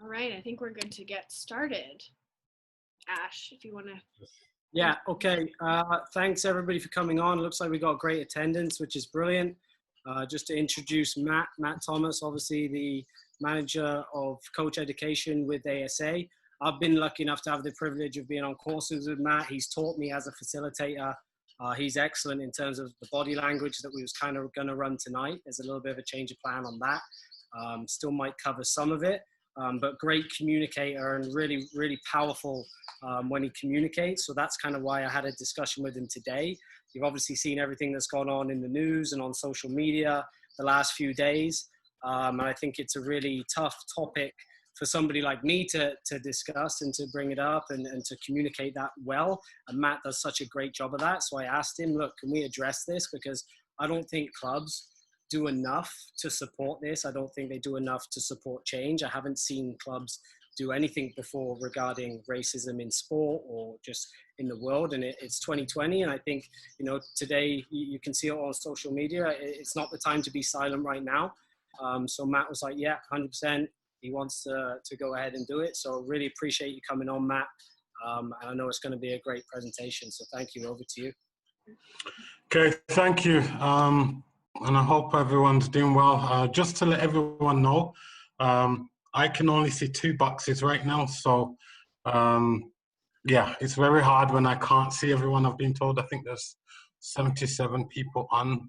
All right, I think we're good to get started. Ash, if you want to. Yeah, okay. Thanks everybody for coming on. Looks like we got great attendance, which is brilliant. Just to introduce Matt Thomas, obviously the manager of coach education with ASA. I've been lucky enough to have the privilege of being on courses with Matt. He's taught me as a facilitator. He's excellent in terms of the body language that we was kind of going to run tonight. There's a little bit of a change of plan on that. Still might cover some of it, but great communicator and really, really powerful when he communicates. So that's kind of why I had a discussion with him today. You've obviously seen everything that's gone on in the news and on social media the last few days. And I think it's a really tough topic for somebody like me to discuss and to bring it up and to communicate that well. And Matt does such a great job of that. So I asked him, look, can we address this? Because I don't think clubs do enough to support this. I don't think they do enough to support change. I haven't seen clubs do anything before regarding racism in sport or just in the world. And it's 2020. And I think, you know, today you can see it on social media. It's not the time to be silent right now. So Matt was like, yeah, 100%. He wants to go ahead and do it. So really appreciate you coming on, Matt. And I know it's going to be a great presentation. So thank you. Over to you. Okay, thank you. And I hope everyone's doing well. Just to let everyone know, I can only see 2 boxes right now. So yeah, it's very hard when I can't see everyone. I've been told I think there's 77 people on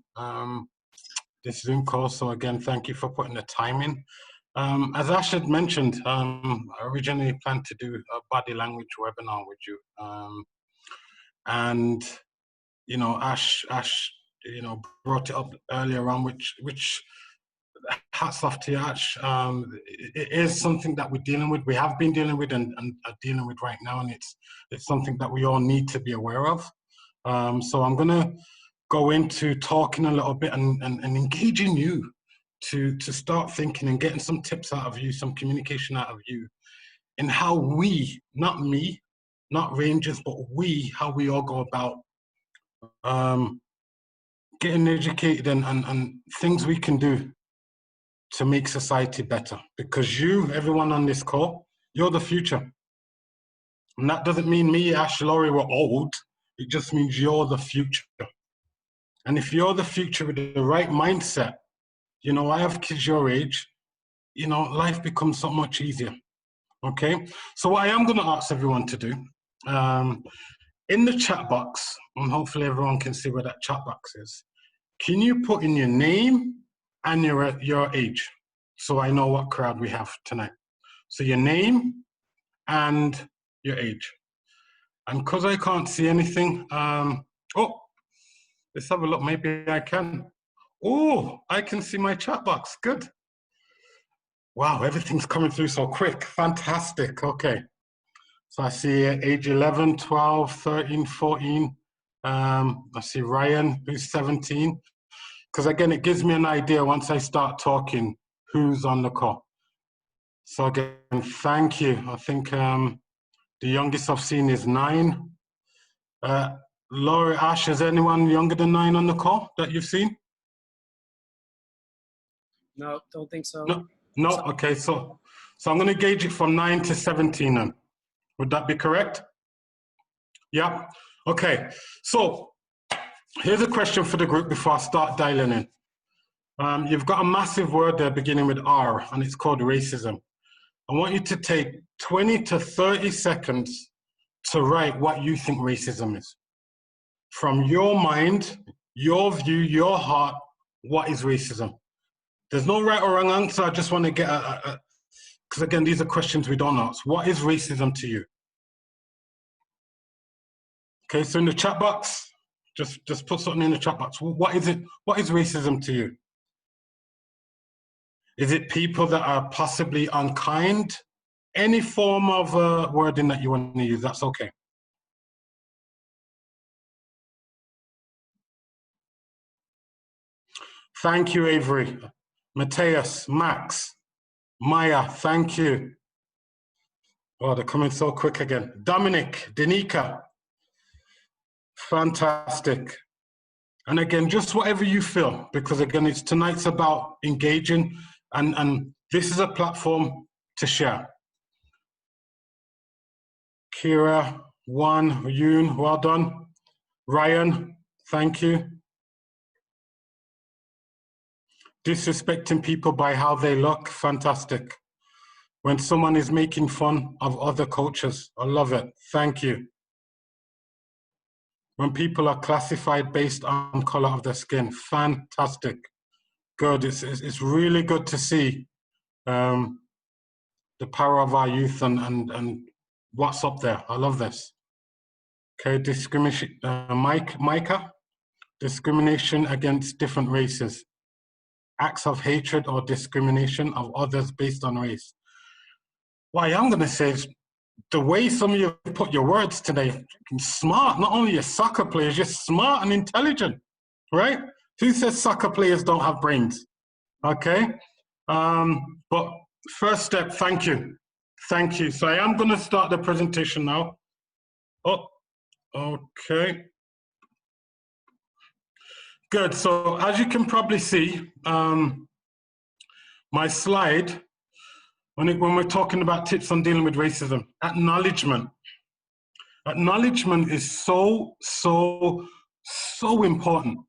this Zoom call. So again, thank you for putting the time in. As Ash had mentioned, I originally planned to do a body language webinar with you. And, you know, Ash, you know, brought it up earlier on, which hats off to you, Ash. It is something that we're dealing with. We have been dealing with and are dealing with right now. And it's something that we all need to be aware of. So I'm going to go into talking a little bit and engaging you to start thinking and getting some tips out of you, some communication out of you, in how we, not me, not Rangers, but we, how we all go about getting educated and things we can do to make society better. Because you, everyone on this call, you're the future. And that doesn't mean me, Ash, Laurie, we're old. It just means you're the future. And if you're the future with the right mindset, you know, I have kids your age, you know, life becomes so much easier, okay? So what I am going to ask everyone to do, in the chat box, and hopefully everyone can see where that chat box is, can you put in your name and your age, so I know what crowd we have tonight? So your name and your age. And because I can't see anything, oh, let's have a look, maybe I can. Oh, I can see my chat box. Good. Wow, everything's coming through so quick. Fantastic. Okay. So I see age 11, 12, 13, 14. I see Ryan, who's 17. Because again, it gives me an idea once I start talking who's on the call. So again, thank you. I think the youngest I've seen is 9. Laura, Ash, is anyone younger than 9 on the call that you've seen? No, don't think so. No. Okay, so I'm going to gauge it from 9 to 17 then. Would that be correct? Yeah. Okay. So here's a question for the group before I start dialing in. You've got a massive word there beginning with R, and it's called racism. I want you to take 20 to 30 seconds to write what you think racism is. From your mind, your view, your heart, what is racism? There's no right or wrong answer. I just want to get because again, these are questions we don't ask. What is racism to you? Okay, so in the chat box, just put something in the chat box. What is it? What is racism to you? Is it people that are possibly unkind? Any form of wording that you want to use, that's okay. Thank you, Avery. Mateus, Max, Maya, thank you. Oh, they're coming so quick again. Dominic, Danica, fantastic. And again, just whatever you feel, because again, tonight's about engaging, and this is a platform to share. Kira, Juan, Yoon, well done. Ryan, thank you. Disrespecting people by how they look, fantastic. When someone is making fun of other cultures, I love it, thank you. When people are classified based on color of their skin, fantastic. Good, it's really good to see the power of our youth and what's up there. I love this. Okay, discrimination, Micah, discrimination against different races. Acts of hatred or discrimination of others based on race. What I am going to say is the way some of you put your words today, smart, not only your soccer players, you're smart and intelligent, right? Who says soccer players don't have brains? Okay, but first step, thank you. Thank you. So I am going to start the presentation now. Oh, okay. Good, so as you can probably see, my slide, when we're talking about tips on dealing with racism, acknowledgement. Acknowledgement is so important.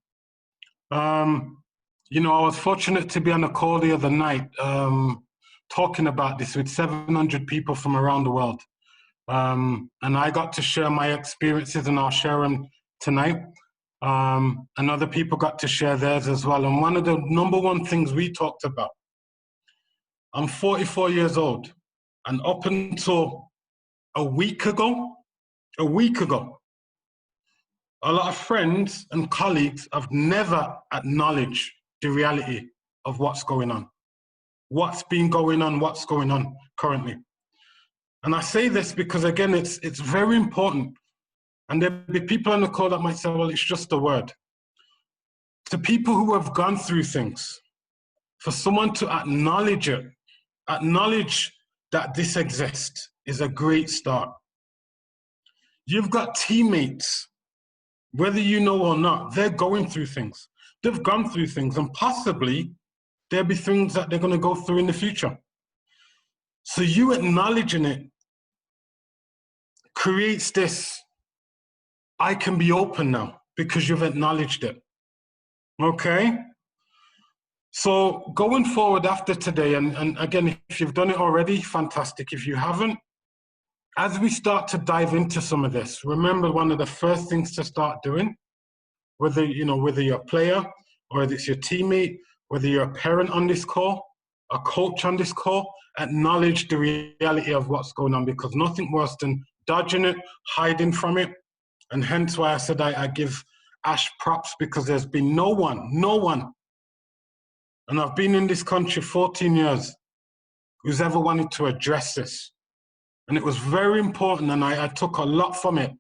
You know, I was fortunate to be on a call the other night talking about this with 700 people from around the world. And I got to share my experiences, and I'll share them tonight. And other people got to share theirs as well. And one of the number one things we talked about, I'm 44 years old, and up until a week ago, a lot of friends and colleagues have never acknowledged the reality of what's going on, what's been going on, what's going on currently. And I say this because, again, it's very important. And there'll be people on the call that might say, well, it's just a word. To people who have gone through things, for someone to acknowledge it, acknowledge that this exists, is a great start. You've got teammates, whether you know or not, they're going through things. They've gone through things, and possibly there'll be things that they're going to go through in the future. So you acknowledging it creates this, I can be open now because you've acknowledged it. Okay? So going forward after today, and again, if you've done it already, fantastic. If you haven't, as we start to dive into some of this, remember one of the first things to start doing, whether you're a player, or whether it's your teammate, whether you're a parent on this call, a coach on this call, acknowledge the reality of what's going on, because nothing worse than dodging it, hiding from it. And hence why I said I give Ash props, because there's been no one, and I've been in this country 14 years, who's ever wanted to address this. And it was very important, and I took a lot from it,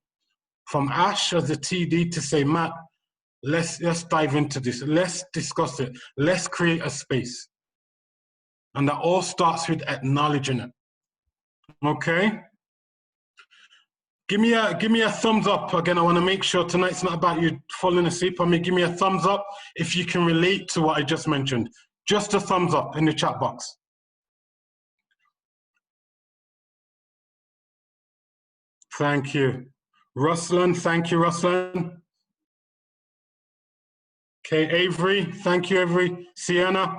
from Ash as a TD to say, Matt, let's dive into this, let's discuss it, let's create a space. And that all starts with acknowledging it. Okay? Give me a thumbs up. Again, I want to make sure tonight's not about you falling asleep on me. Give me a thumbs up if you can relate to what I just mentioned. Just a thumbs up in the chat box. Thank you. Ruslan, thank you, Ruslan. Okay, Avery, thank you, Avery. Sienna,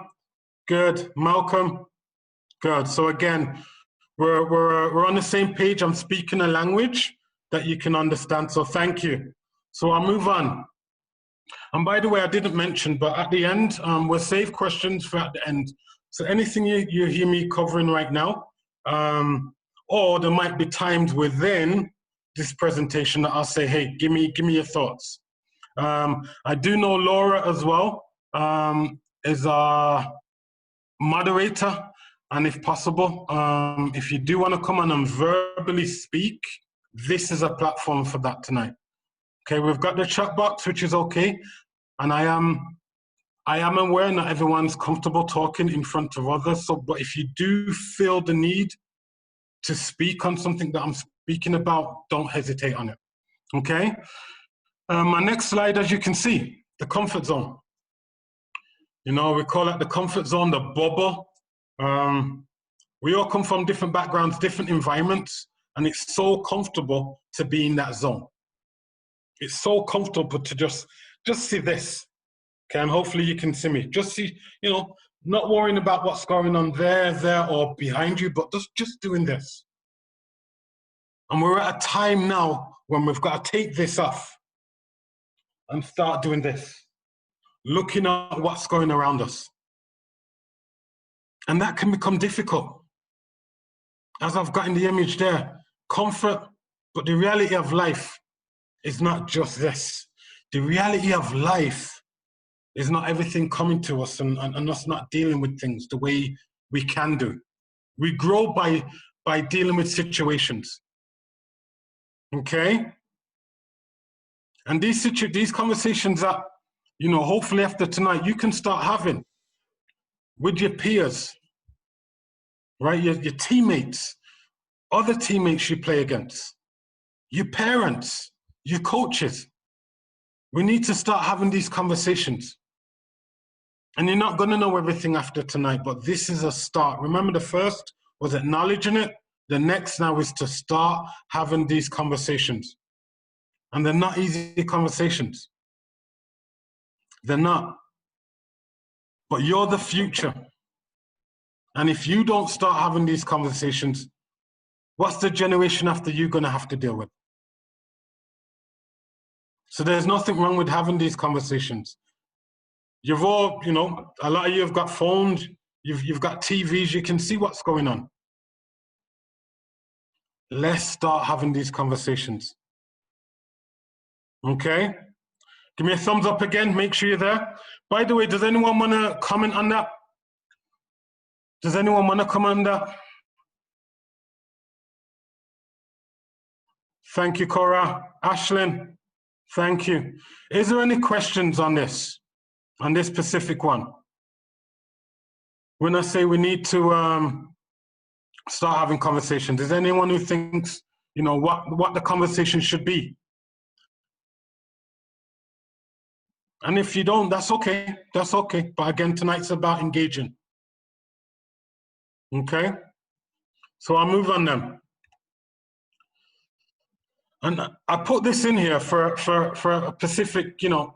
good. Malcolm, good. So again, we're on the same page. I'm speaking a language that you can understand, so thank you. So I'll move on. And by the way, I didn't mention, but at the end, we'll save questions for at the end. So anything you hear me covering right now, or there might be times within this presentation that I'll say, hey, give me your thoughts. I do know Laura as well, is our moderator. And if possible, if you do want to come on and verbally speak, this is a platform for that tonight. Okay, we've got the chat box, which is okay. And I am aware not everyone's comfortable talking in front of others. So, but if you do feel the need to speak on something that I'm speaking about, don't hesitate on it. Okay? My next slide, as you can see, the comfort zone. You know, we call it the comfort zone, the bubble. We all come from different backgrounds, different environments, And it's so comfortable to be in that zone. It's so comfortable to just see this. Okay, and hopefully you can see me. Just see, you know, not worrying about what's going on there, or behind you, but just doing this. And we're at a time now when we've got to take this off and start doing this, looking at what's going around us. And that can become difficult. As I've got in the image there, comfort, but the reality of life is not just this. The reality of life is not everything coming to us and us not dealing with things the way we can do. We grow by dealing with situations. Okay? And these conversations that, you know, hopefully after tonight, you can start having with your peers, right? Your teammates, other teammates you play against, your parents, your coaches. We need to start having these conversations. And you're not going to know everything after tonight, but this is a start. Remember, the first was acknowledging it. The next now is to start having these conversations. And they're not easy conversations. They're not. But you're the future. And if you don't start having these conversations, what's the generation after you going to have to deal with? So there's nothing wrong with having these conversations. You've all, you know, a lot of you have got phones, you've got TVs, you can see what's going on. Let's start having these conversations. Okay? Give me a thumbs up again, make sure you're there. By the way, does anyone want to comment on that? Does anyone want to comment on that? Thank you, Cora. Ashlyn, thank you. Is there any questions on this specific one? When I say we need to start having conversations, is there anyone who thinks, you know, what the conversation should be? And if you don't, that's okay. That's okay. But again, tonight's about engaging. Okay? So I'll move on then. And I put this in here for a specific, you know,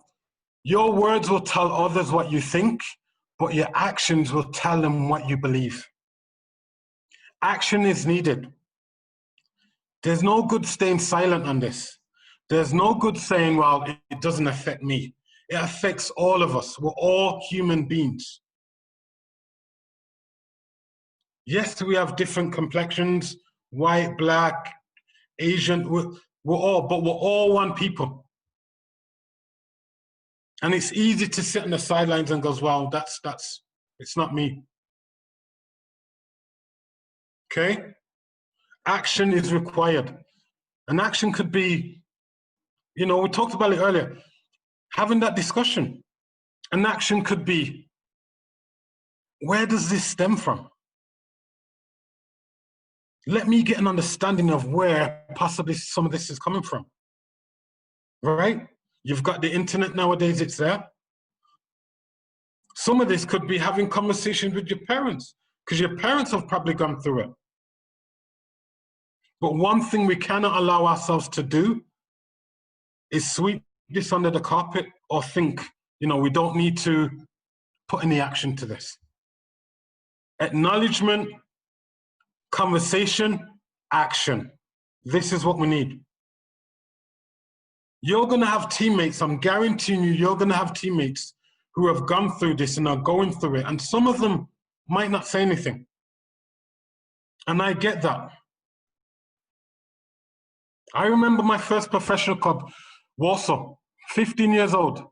your words will tell others what you think, but your actions will tell them what you believe. Action is needed. There's no good staying silent on this. There's no good saying, well, it doesn't affect me. It affects all of us. We're all human beings. Yes, we have different complexions, white, black, Asian, we're all one people. And it's easy to sit on the sidelines and goes, well, it's not me. Okay? Action is required. And action could be, you know, we talked about it earlier, having that discussion. An action could be, where does this stem from? Let me get an understanding of where possibly some of this is coming from. Right? You've got the internet nowadays, it's there. Some of this could be having conversations with your parents, because your parents have probably gone through it. But one thing we cannot allow ourselves to do is sweep this under the carpet or think, you know, we don't need to put any action to this. Acknowledgement, conversation, action. This is what we need. You're going to have teammates, I'm guaranteeing you're going to have teammates who have gone through this and are going through it. And some of them might not say anything. And I get that. I remember my first professional club, Warsaw, 15 years old.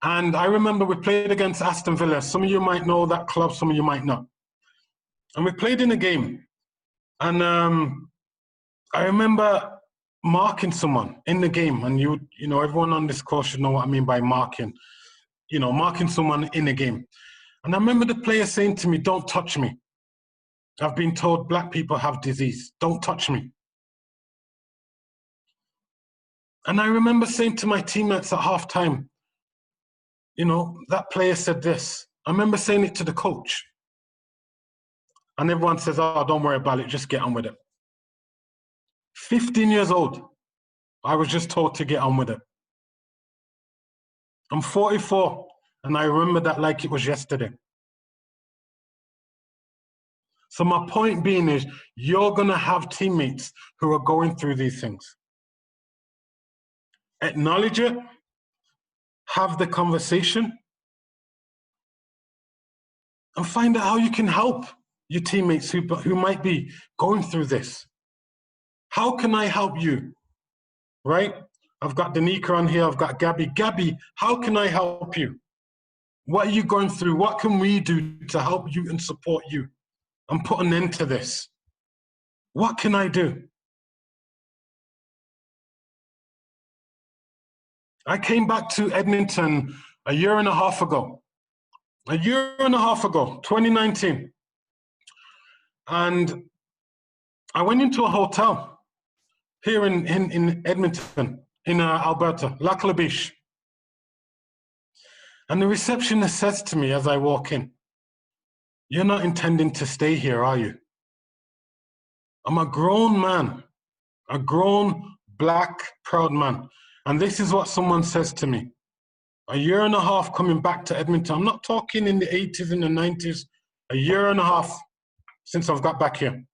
And I remember we played against Aston Villa. Some of you might know that club, some of you might not. And we played in a game. And I remember marking someone in the game. And you know, everyone on this course should know what I mean by marking. You know, marking someone in a game. And I remember the player saying to me, don't touch me. I've been told black people have disease. Don't touch me. And I remember saying to my teammates at halftime, you know, that player said this. I remember saying it to the coach. And everyone says, oh, don't worry about it, just get on with it. 15 years old. I was just told to get on with it. I'm 44, and I remember that like it was yesterday. So my point being is, you're going to have teammates who are going through these things. Acknowledge it, have the conversation, and find out how you can help your teammates who might be going through this. How can I help you? Right? I've got Danica on here, I've got Gabby. Gabby, how can I help you? What are you going through? What can we do to help you and support you and put an end to this? What can I do? I came back to Edmonton a year and a half ago. 2019. And I went into a hotel here in Edmonton, in Alberta, Lac La Biche. And the receptionist says to me as I walk in, "You're not intending to stay here, are you?" I'm a grown man, a grown, black, proud man. And this is what someone says to me. A year and a half coming back to Edmonton. I'm not talking in the 80s and the 90s. A year and a half since I've got back here.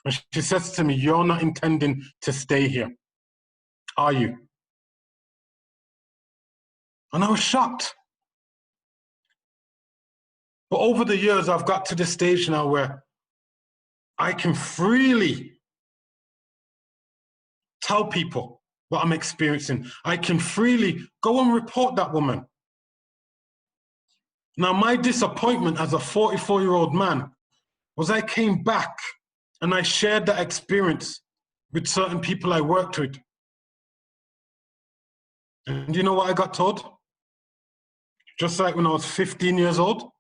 And she says to me, "You're not intending to stay here, are you?" And I was shocked. But over the years, I've got to the stage now where I can freely tell people what I'm experiencing. I can freely go and report that woman. Now, my disappointment as a 44-year-old man was I came back and I shared that experience with certain people I worked with. And you know what I got told? Just like when I was 15 years old,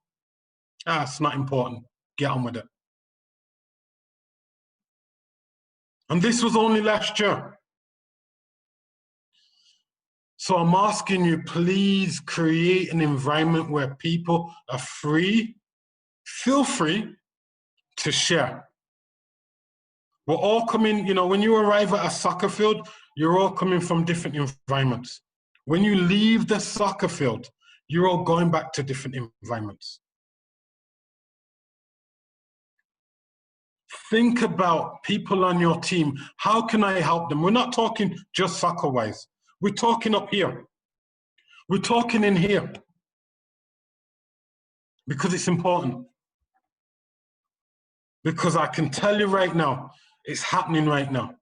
it's not important, get on with it. And this was only last year. So I'm asking you, please create an environment where people are free, feel free to share. We're all coming, when you arrive at a soccer field, you're all coming from different environments. When you leave the soccer field, you're all going back to different environments. Think about people on your team. How can I help them? We're not talking just soccer-wise. We're talking up here. We're talking in here. Because it's important. Because I can tell you right now, it's happening right now.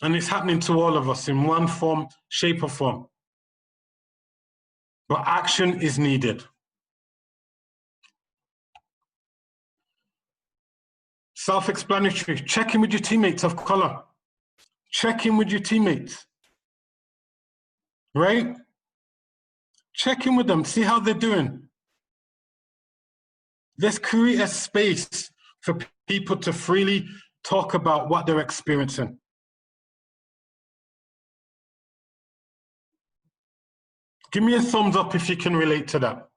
And it's happening to all of us in one form, shape, or form. But action is needed. Self-explanatory. Check in with your teammates of color. Check in with your teammates. Right? Check in with them. See how they're doing. Let's create a space for people to freely talk about what they're experiencing. Give me a thumbs up if you can relate to that.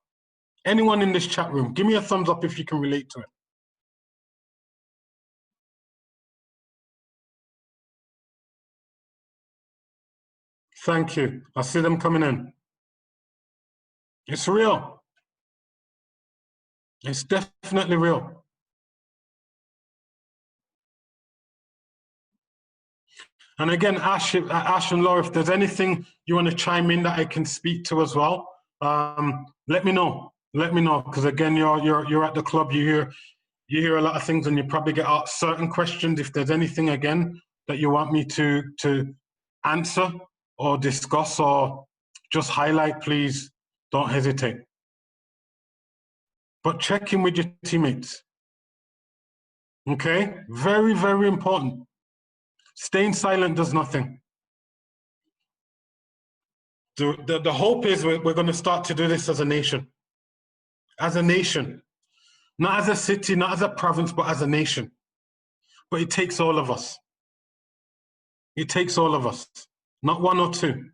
Anyone in this chat room, give me a thumbs up if you can relate to it. Thank you. I see them coming in. It's real. It's definitely real. And again, Ash and Laura, if there's anything you want to chime in that I can speak to as well, let me know. Let me know, because again, you're at the club. You hear a lot of things, and you probably get asked certain questions. If there's anything again that you want me to answer or discuss or just highlight, please don't hesitate. But check in with your teammates. Okay? Very, very important. Staying silent does nothing. The hope is we're going to start to do this as a nation. As a nation. Not as a city, not as a province, but as a nation. But it takes all of us. It takes all of us. Not one or two.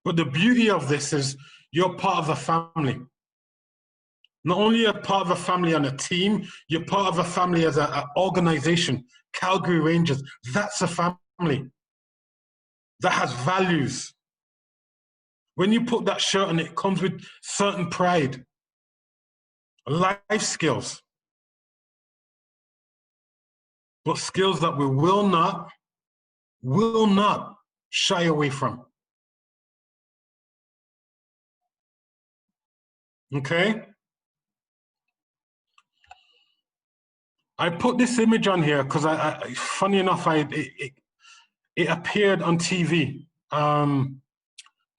But the beauty of this is you're part of a family. Not only a part of a family on a team, you're part of a family as an organization. Calgary Rangers, that's a family that has values. When you put that shirt on, it comes with certain pride, life skills, but skills that we will not shy away from. Okay? I put this image on here because funny enough, it appeared on TV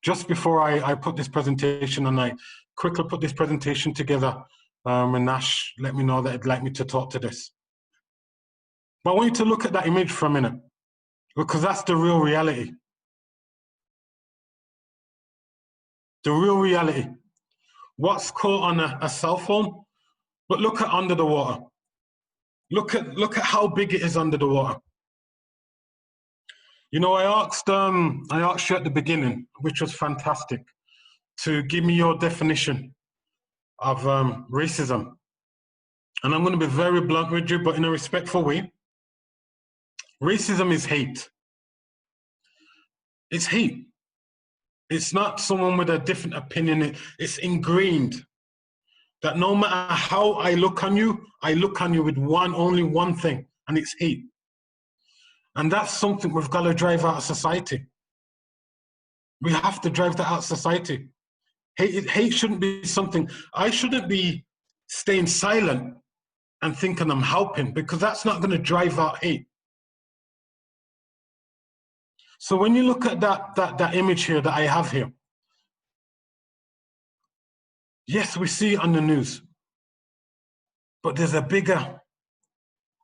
just before I put this presentation, and I quickly put this presentation together. And Nash let me know that he'd like me to talk to this. But I want you to look at that image for a minute, because that's the real reality. The real reality. What's caught on a cell phone, but look at under the water. Look at how big it is under the water. You know, I asked you at the beginning, which was fantastic, to give me your definition of racism. And I'm going to be very blunt with you, but in a respectful way. Racism is hate. It's hate. It's not someone with a different opinion. It's ingrained that no matter how I look on you with only one thing, and it's hate. And that's something we've got to drive out of society. We have to drive that out of society. Hate shouldn't be something, I shouldn't be staying silent and thinking I'm helping, because that's not going to drive out hate. So when you look at that image here that I have here, yes, we see it on the news, but there's a bigger,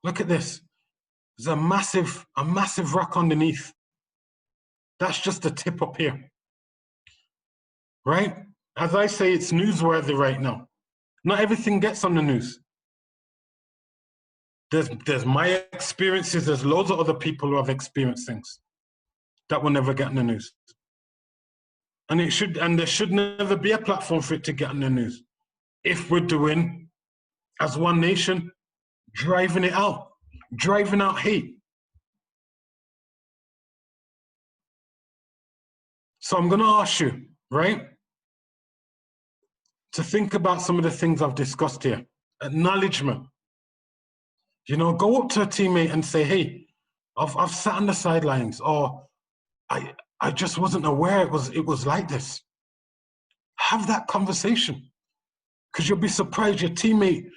look at this. There's a massive rock underneath. That's just the tip up here, right? As I say, it's newsworthy right now. Not everything gets on the news. There's my experiences, there's loads of other people who have experienced things that will never get on the news. And there should never be a platform for it to get on the news. If we're doing, as one nation, driving out hate. So I'm going to ask you, right, to think about some of the things I've discussed here. Acknowledgement. You know, go up to a teammate and say, hey, I've sat on the sidelines, or I just wasn't aware it was like this. Have that conversation, because you'll be surprised your teammate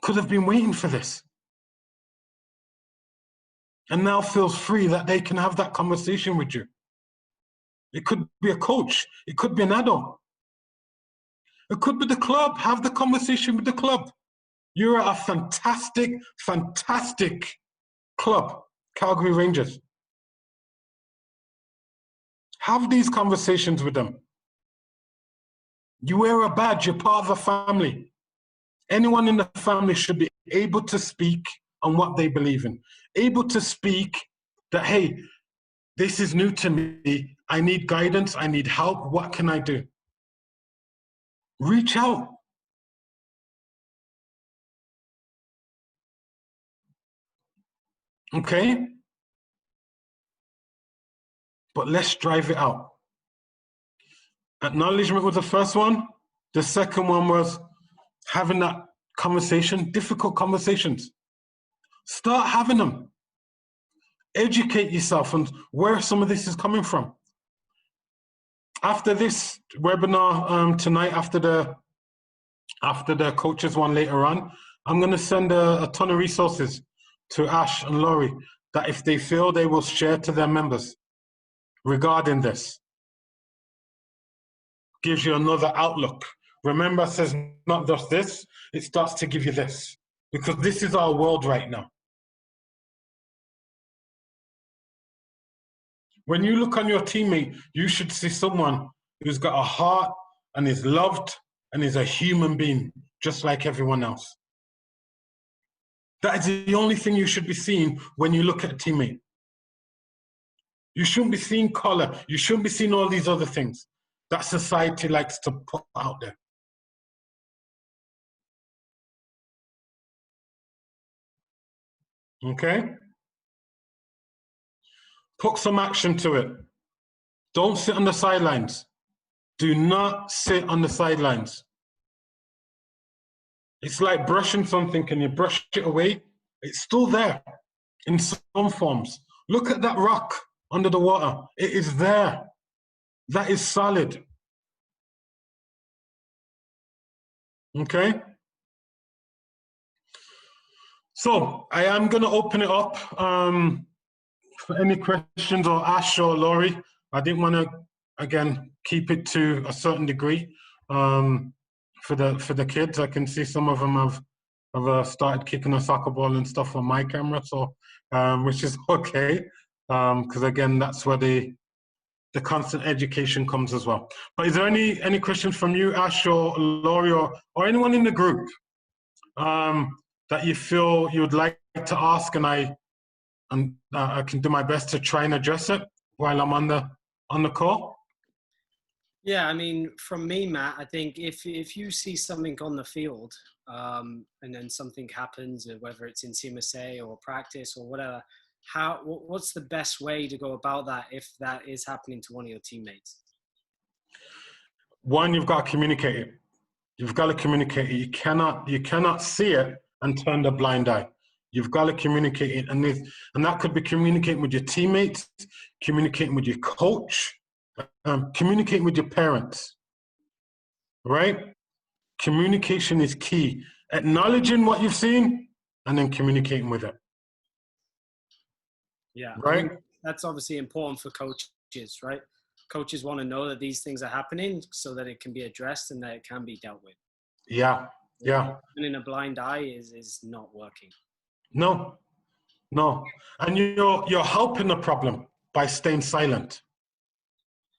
could have been waiting for this and now feels free that they can have that conversation with you. It could be a coach. It could be an adult. It could be the club. Have the conversation with the club. You're a fantastic, fantastic club, Calgary Rangers. Have these conversations with them. You wear a badge, you're part of a family. Anyone in the family should be able to speak on what they believe in. Able to speak that, hey, this is new to me. I need guidance. I need help. What can I do? Reach out. Okay? But let's drive it out. Acknowledgement was the first one. The second one was having that conversation, difficult conversations. Start having them. Educate yourself on where some of this is coming from. After this webinar tonight, after the coaches one later on, I'm going to send a ton of resources to Ash and Laurie that if they feel, they will share to their members regarding this. Gives you another outlook. Remember, it says not just this, it starts to give you this, because this is our world right now. When you look on your teammate, you should see someone who's got a heart and is loved and is a human being, just like everyone else. That is the only thing you should be seeing when you look at a teammate. You shouldn't be seeing color. You shouldn't be seeing all these other things that society likes to put out there. Okay? Put some action to it. Don't sit on the sidelines. Do not sit on the sidelines. It's like brushing something and you brush it away. It's still there in some forms. Look at that rock under the water. It is there. That is solid. Okay? So I am going to open it up for any questions, or Ash or Laurie. I didn't want to, again, keep it to a certain degree for the kids. I can see some of them have started kicking a soccer ball and stuff on my camera, so which is okay, because again, that's where the constant education comes as well. But is there any questions from you, Ash or Laurie, or anyone in the group that you feel you would like to ask, and I can do my best to try and address it while I'm on the call? Yeah, I mean, from me, Matt, I think if you see something on the field and then something happens, whether it's in CMSA or practice or whatever, what's the best way to go about that if that is happening to one of your teammates? One, you've got to communicate it. You've got to communicate it. You cannot see it and turn the blind eye. You've got to communicate it, and that could be communicating with your teammates, communicating with your coach, communicating with your parents. Right? Communication is key. Acknowledging what you've seen and then communicating with it. Yeah, right. I mean, that's obviously important for coaches, right? Coaches want to know that these things are happening so that it can be addressed and that it can be dealt with. Yeah, yeah. Turning a blind eye is not working. No. And you're helping the problem by staying silent.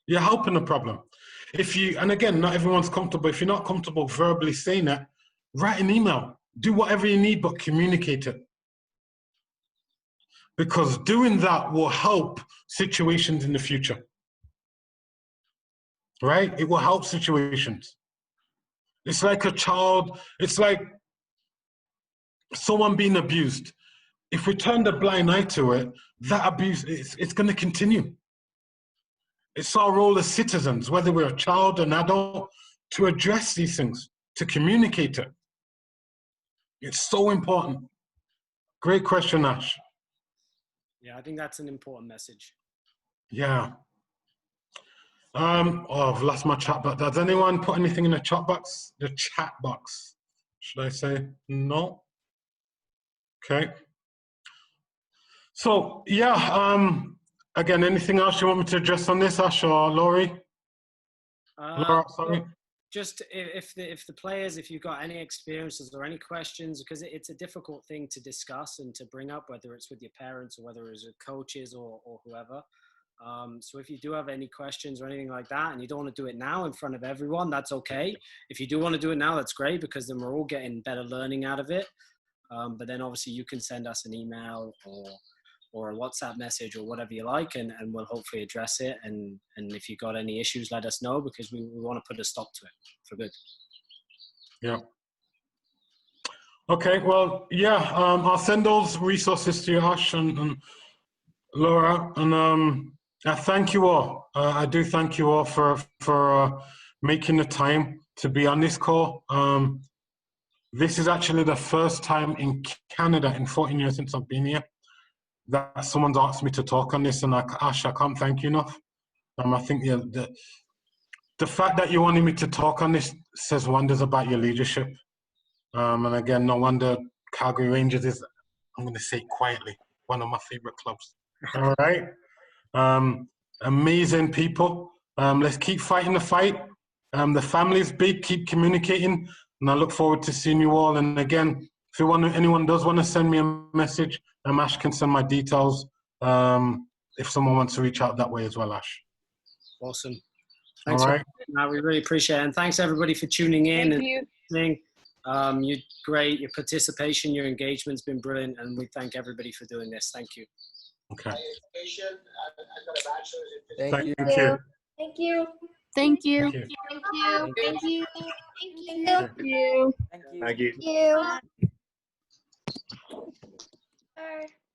You're helping the problem. And again, not everyone's comfortable. If you're not comfortable verbally saying it, write an email. Do whatever you need, but communicate it. Because doing that will help situations in the future. Right? It will help situations. It's like a child, it's like someone being abused. If we turn the blind eye to it, that abuse, it's going to continue. It's our role as citizens, whether we're a child or an adult, to address these things, to communicate it. It's so important. Great question, Ash. Yeah, I think that's an important message. Yeah. I've lost my chat box. Does anyone put anything in the chat box? The chat box, should I say? No? Okay. So, yeah, again, anything else you want me to address on this, Ash or Laurie? Laura, sorry. Just if the players, if you've got any experiences or any questions, because it's a difficult thing to discuss and to bring up, whether it's with your parents or whether it's with coaches or whoever. So if you do have any questions or anything like that, and you don't want to do it now in front of everyone, that's okay. If you do want to do it now, that's great, because then we're all getting better learning out of it. But then obviously you can send us an email or a WhatsApp message or whatever you like, and we'll hopefully address it. And if you got any issues, let us know, because we want to put a stop to it for good. Yeah. Okay, well, yeah, I'll send those resources to you, Ash and Laura, and I thank you all. I do thank you all for making the time to be on this call. This is actually the first time in Canada in 14 years since I've been here that someone's asked me to talk on this, and Ash, I can't thank you enough. I think the fact that you wanted me to talk on this says wonders about your leadership. And again, no wonder Calgary Rangers is, I'm going to say it quietly, one of my favorite clubs. All right. Amazing people. Let's keep fighting the fight. The family's big, keep communicating, and I look forward to seeing you all. And again, if anyone does want to send me a message, Ash can send my details if someone wants to reach out that way as well, Ash. Awesome. Thanks. All right. We really appreciate it. And thanks everybody for tuning in. Thank you. You're great. Your participation, your engagement's been brilliant, and we thank everybody for doing this. Thank you. Okay. Thank you. Thank you. Thank you. Thank you. Thank you. Thank you. Thank you. Thank you. Thank you. Thank you. Bye.